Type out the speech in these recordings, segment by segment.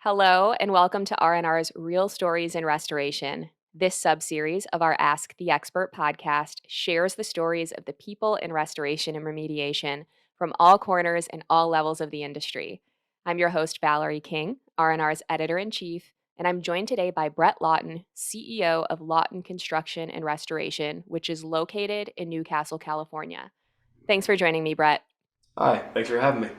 Hello, and welcome to R&R's Real Stories in Restoration. This subseries of our Ask the Expert podcast shares the stories of the people in restoration and remediation from all corners and all levels of the industry. I'm your host, Valerie King, R&R's editor-in-chief, and I'm joined today by Brett Lawton, CEO of Lawton Construction and Restoration, which is located in Newcastle, California. Thanks for joining me, Brett. Hi, thanks for having me.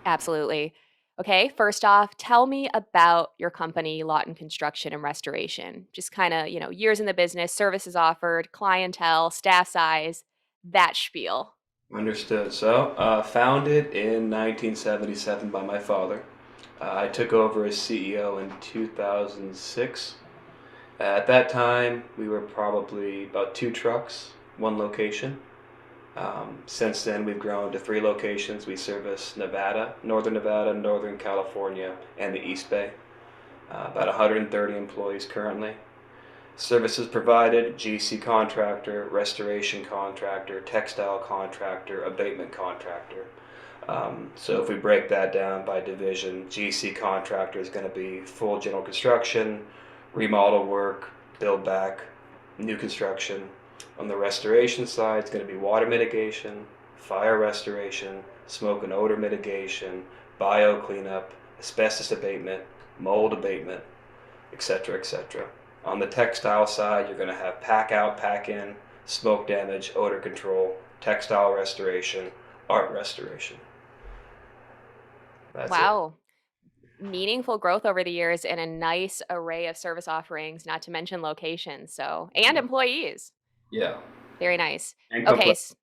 Absolutely. Okay, first off, tell me about your company, Lawton Construction and Restoration. Just kind of, years in the business, services offered, clientele, staff size, that spiel. Understood. Founded in 1977 by my father. I took over as CEO in 2006. At that time, we were probably about two trucks, one location. Since then, we've grown to three locations. We service Nevada, Northern California, and the East Bay. About 130 employees currently. Services provided: GC contractor, restoration contractor, textile contractor, abatement contractor. So if we break that down by division, GC contractor is going to be full general construction, remodel work, build back, new construction. On the restoration side, it's going to be water mitigation, fire restoration, smoke and odor mitigation, bio cleanup, asbestos abatement, mold abatement, etc., etc. On the textile side, you're going to have pack out, pack in, smoke damage, odor control, textile restoration, art restoration. That's it. Wow. Meaningful growth over the years and a nice array of service offerings, not to mention locations. And employees. Yeah. Very nice. And Okay. complex.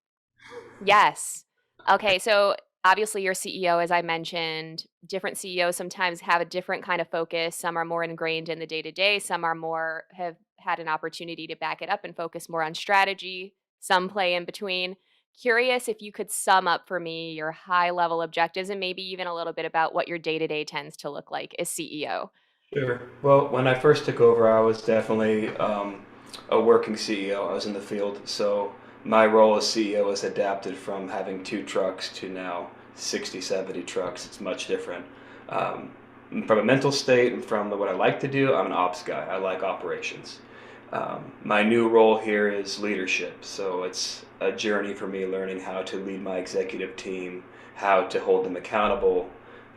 Yes. Okay. So obviously, your CEO, as I mentioned, different CEOs sometimes have a different kind of focus. Some are more ingrained in the day to day. Some are more have had an opportunity to back it up and focus more on strategy. Some play in between. Curious if you could sum up for me your high level objectives and maybe even a little bit about what your day to day tends to look like as CEO. Sure. Well, when I first took over, I was definitely a working CEO. I was in the field. So my role as CEO has adapted from having two trucks to now 60, 70 trucks. It's much different. Um, from a mental state and from what I like to do, I'm an ops guy. I like operations. My new role here is leadership. So it's a journey for me learning how to lead my executive team, how to hold them accountable,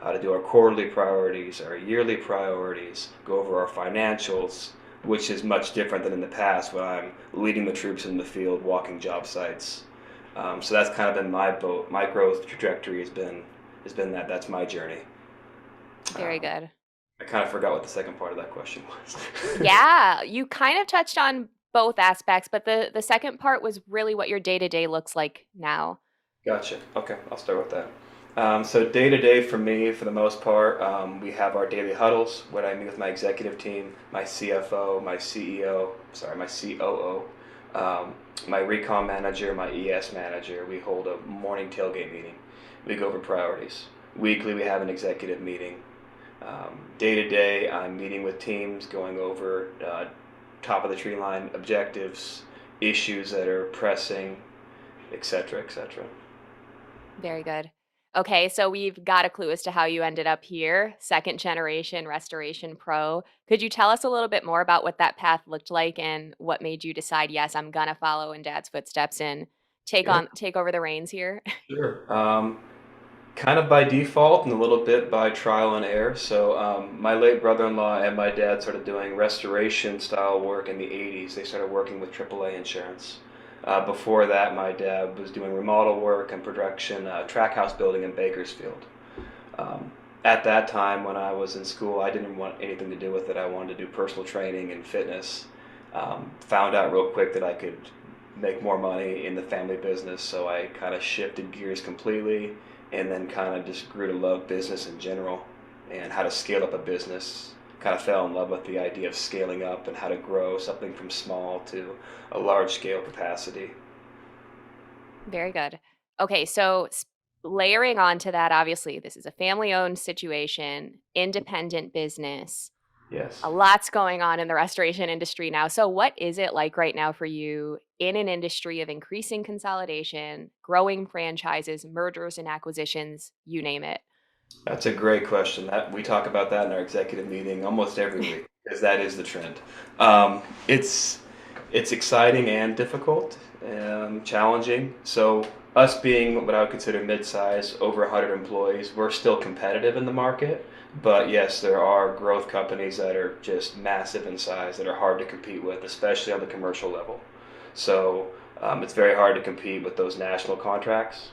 how to do our quarterly priorities, our yearly priorities, go over our financials, which is much different than in the past when I'm leading the troops in the field, walking job sites. So that's kind of been my growth trajectory has been that. That's my journey. Very Um, good. I kind of forgot what the second part of that question was. Yeah, you kind of touched on both aspects, but the second part was really what your day to day looks like now. Gotcha. Okay, I'll start with that. So day to day for me, for the most part, we have our daily huddles where I meet with my executive team, my CFO, my CEO, sorry, my COO, my recon manager, my ES manager. We hold a morning tailgate meeting. We go over priorities. Weekly, we have an executive meeting. Day to day, I'm meeting with teams, going over top of the tree line objectives, issues that are pressing, etc., etc. Very good. Okay, so we've got a clue as to how you ended up here, second generation restoration pro. Could you tell us a little bit more about what that path looked like and what made you decide, yes, I'm gonna follow in dad's footsteps and Yeah, take over the reins here? sure. Kind of by default and a little bit by trial and error. My late brother-in-law and my dad started doing restoration style work in the 80s. They started working with AAA insurance. Before that, my dad was doing remodel work and production, track house building in Bakersfield. Um, at that time, when I was in school, I didn't want anything to do with it. I wanted to do personal training and fitness. Found out real quick that I could make more money in the family business, so I kind of shifted gears completely and then kind of just grew to love business in general and how to scale up a business. Kind of fell in love with the idea of scaling up and how to grow something from small to a large scale capacity. Very good. Okay, layering on to that, obviously, this is a family owned situation, independent business. Yes. A lot's going on in the restoration industry now. So, what is it like right now for you in an industry of increasing consolidation, growing franchises, mergers and acquisitions, you name it? That's a great question. That we talk about that in our executive meeting almost every week because that is the trend. Um, it's it's exciting and difficult, challenging. So us being what I would consider mid-size, over 100 employees, we're still competitive in the market. But yes, there are growth companies that are just massive in size that are hard to compete with, especially on the commercial level. So it's very hard to compete with those national contracts.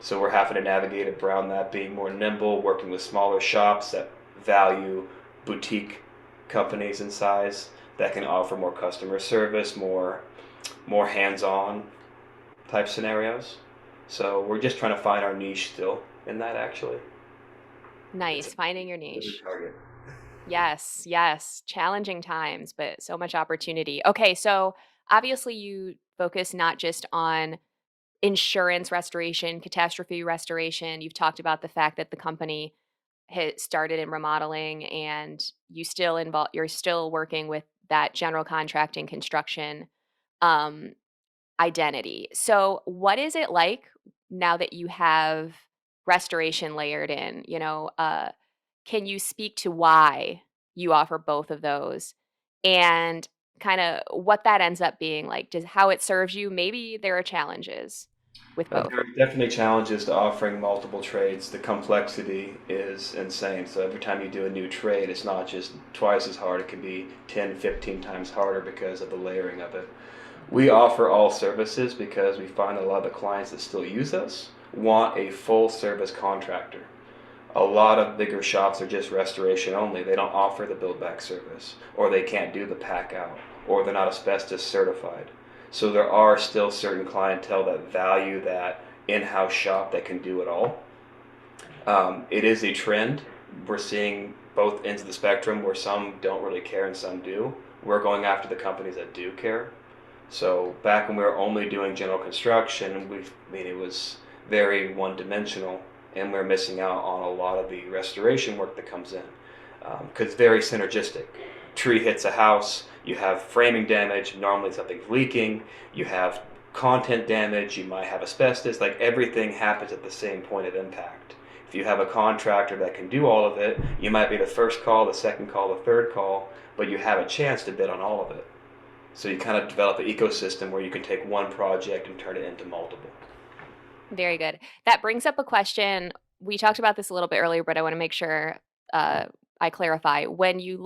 So we're having to navigate around that, being more nimble, working with smaller shops that value boutique companies in size that can offer more customer service, more hands-on type scenarios. So we're just trying to find our niche still in that actually. It's a Nice, finding your moving niche. target. Yes, yes. Challenging times, but so much opportunity. Okay, so obviously you focus not just on insurance restoration, catastrophe restoration. You've talked about the fact that the company has started in remodeling and you're still working with that general contracting construction um identity. So, what is it like now that you have restoration layered in? Can you speak to why you offer both of those and kind of what that ends up being like? Does how it serves you? Maybe there are challenges with both. There are definitely challenges to offering multiple trades. The complexity is insane. So every time you do a new trade, it's not just twice as hard, it can be 10, 15 times harder because of the layering of it. We offer all services because we find a lot of the clients that still use us want a full service contractor. A lot of bigger shops are just restoration only. They don't offer the build back service, or they can't do the pack out, or they're not asbestos certified. So there are still certain clientele that value that in-house shop that can do it all. It is a trend. We're seeing both ends of the spectrum where some don't really care and some do. We're going after the companies that do care. So back when we were only doing general construction, I mean, it was very one-dimensional, and we're missing out on a lot of the restoration work that comes in because it's very synergistic. Tree hits a house, you have framing damage. Normally something's leaking. You have content damage. You might have asbestos. Like everything happens at the same point of impact. If you have a contractor that can do all of it, you might be the first call, the second call, the third call, but you have a chance to bid on all of it. So you kind of develop an ecosystem where you can take one project and turn it into multiple. Very good. That brings up a question. We talked about this a little bit earlier, but I want to make sure uh, I clarify. When you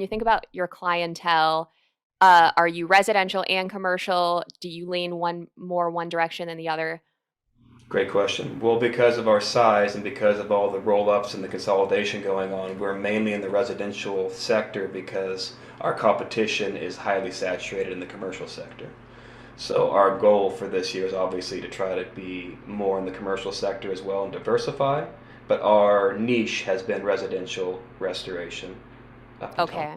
think about your clientele, are you residential and commercial? Do you lean one direction than the other? Great question. Well, because of our size and because of all the roll-ups and the consolidation going on, we're mainly in the residential sector because our competition is highly saturated in the commercial sector. So our goal for this year is obviously to try to be more in the commercial sector as well and diversify. But our niche has been residential restoration up until now. Okay.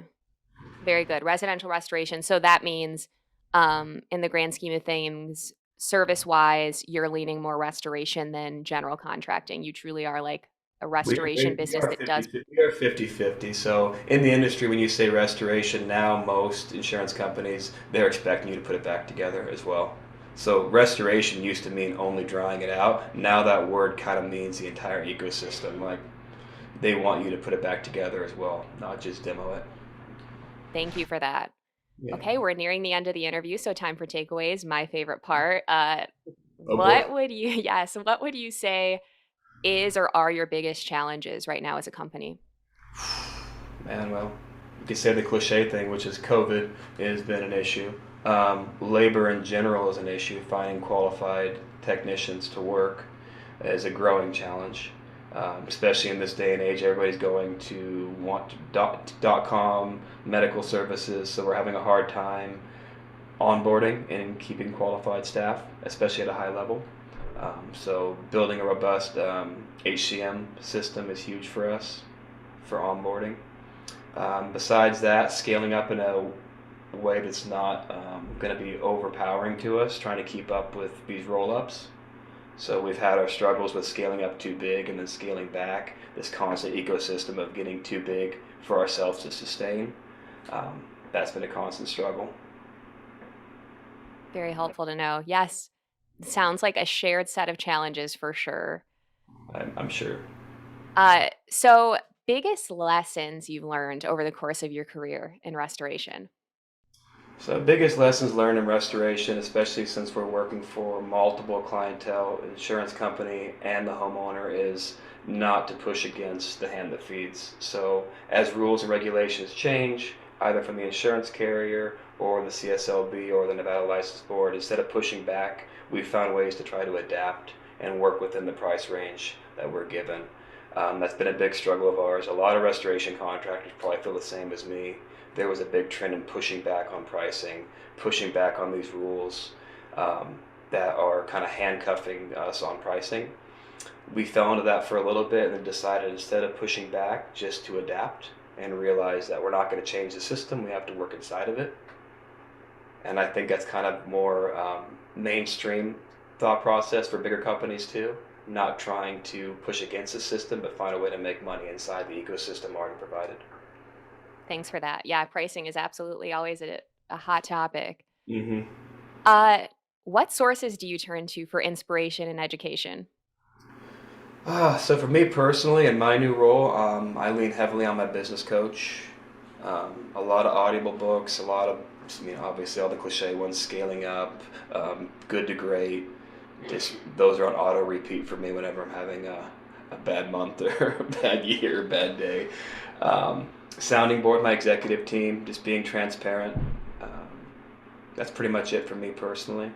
Very good. Residential restoration. So that means, in the grand scheme of things, service wise, you're leaning more restoration than general contracting. You truly are like a restoration We business are that does. 50, we are 50-50. So in the industry, when you say restoration, now most insurance companies, they're expecting you to put it back together as well. So restoration used to mean only drying it out. Now that word kind of means the entire ecosystem. Like they want you to put it back together as well, not just demo it. Thank you for that. Yeah. Okay, we're nearing the end of the interview, so time for takeaways, my favorite part. Oh boy. What would you yes, what would you say is or are your biggest challenges right now as a company? Man, well, you could say the cliche thing, which is COVID has been an issue. Labor in general is an issue. Finding qualified technicians to work is a growing challenge, especially in this day and age. Everybody's going to want .com medical services, so we're having a hard time onboarding and keeping qualified staff, especially at a high level. So building a robust HCM system is huge for us for onboarding. Besides that, scaling up in a way that's not going to be overpowering to us, trying to keep up with these roll-ups. So we've had our struggles with scaling up too big and then scaling back, this constant ecosystem of getting too big for ourselves to sustain. That's been a constant struggle. Very helpful to know. Yes, sounds like a shared set of challenges for sure. I'm sure. So biggest lessons you've learned over the course of your career in restoration? So, biggest lessons learned in restoration, especially since we're working for multiple clientele, insurance company, and the homeowner, is not to push against the hand that feeds. So, as rules and regulations change, either from the insurance carrier or the CSLB or the Nevada License Board, instead of pushing back, we've found ways to try to adapt and work within the price range that we're given. That's been a big struggle of ours. A lot of restoration contractors probably feel the same as me. There was a big trend in pushing back on pricing, pushing back on these rules that are kind of handcuffing us on pricing. We fell into that for a little bit and then decided instead of pushing back, just to adapt and realize that we're not going to change the system, we have to work inside of it. And I think that's kind of more mainstream thought process for bigger companies too. Not trying to push against the system, but find a way to make money inside the ecosystem already provided. Thanks for that. Yeah, pricing is absolutely always a hot topic. hmm Uh, what sources do you turn to for inspiration and education? So for me personally, in my new role, I lean heavily on my business coach. A lot of audible books, a lot of, obviously all the cliche ones, scaling up, good to great. Just those are on auto repeat for me whenever I'm having a bad month or a bad year, or bad day. Sounding board my executive team, just being transparent. Um, that's pretty much it for me personally.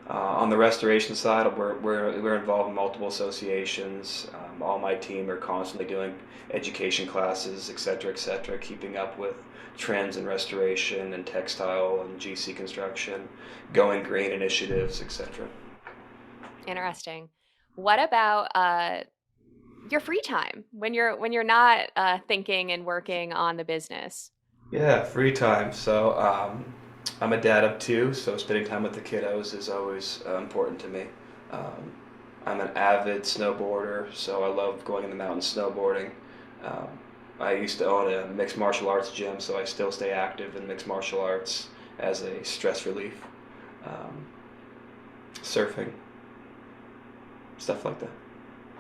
On the restoration side, we're involved in multiple associations. All my team are constantly doing education classes, et cetera, keeping up with trends in restoration and textile and GC construction, going green initiatives, etc. Interesting. What about your free time when you're not thinking and working on the business? Yeah, free time. So I'm a dad of two, so spending time with the kiddos is always important to me. Um, I'm an avid snowboarder, so I love going in the mountains snowboarding. Um, I used to own a mixed martial arts gym, so I still stay active in mixed martial arts as a stress relief. Um, Surfing, stuff like that.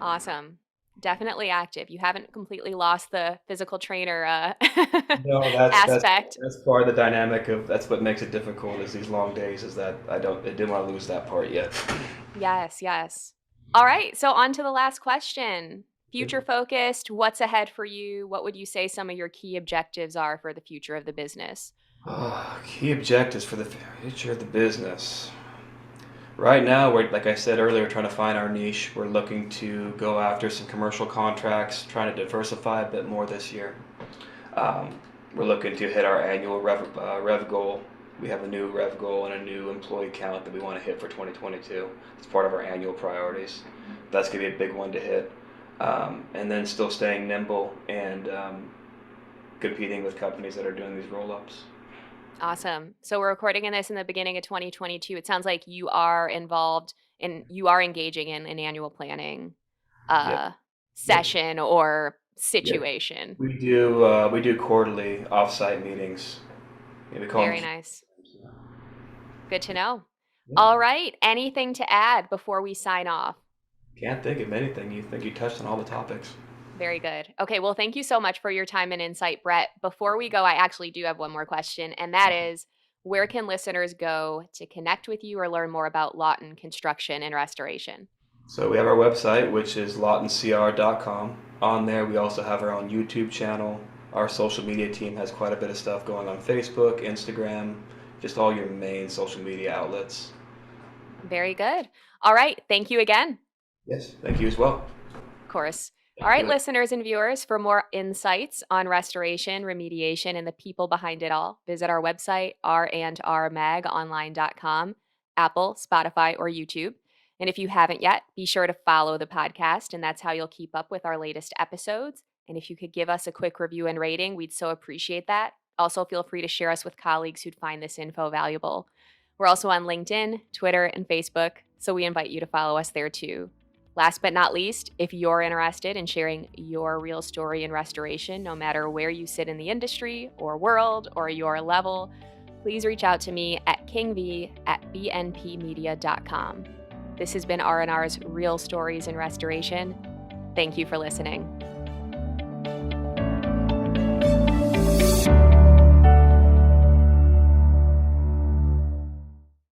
Awesome. Definitely active. You haven't completely lost the physical trainer No, that's aspect. that's part of the dynamic of that's what makes it difficult is these long days is that I didn't want to lose that part yet. Yes, yes. All right, so on to the last question. Future focused, what's ahead for you? What would you say some of your key objectives are for the future of the business? Key objectives for the future of the business. Right now, we're like I said earlier, trying to find our niche. We're looking to go after some commercial contracts, trying to diversify a bit more this year. Um, we're looking to hit our annual rev goal. We have a new rev goal and a new employee count that we want to hit for 2022. It's part of our annual priorities. That's going to be a big one to hit. And then still staying nimble and competing with companies that are doing these roll-ups. Awesome. So we're recording in this in the beginning of 2022. It sounds like you are involved in you are engaging in an annual planning Yep. uh Yep. session or Yep. situation. We do quarterly offsite meetings. Yeah, we call Very them. nice. Good to know. Yep. All right. Anything to add before we sign off? Can't think of anything. You think you touched on all the topics. Very good. Okay, well, thank you so much for your time and insight, Brett. Before we go, I actually do have one more question, and that is where can listeners go to connect with you or learn more about Lawton Construction and Restoration? So we have our website, which is lawtoncr.com. On there, we also have our own YouTube channel. Our social media team has quite a bit of stuff going on Facebook, Instagram, just all your main social media outlets. Very good. All right. Thank you again. Yes, thank you as well. Of course. All Thank right, you. listeners and viewers, for more insights on restoration, remediation, and the people behind it all, visit our website, randrmagonline.com, Apple, Spotify, or YouTube. And if you haven't yet, be sure to follow the podcast, and that's how you'll keep up with our latest episodes. And if you could give us a quick review and rating, we'd so appreciate that. Also, feel free to share us with colleagues who'd find this info valuable. We're also on LinkedIn, Twitter, and Facebook, so we invite you to follow us there too. Last but not least, if you're interested in sharing your real story in restoration, no matter where you sit in the industry or world or your level, please reach out to me at kingv@bnpmedia.com. This has been R&R's Real Stories in Restoration. Thank you for listening.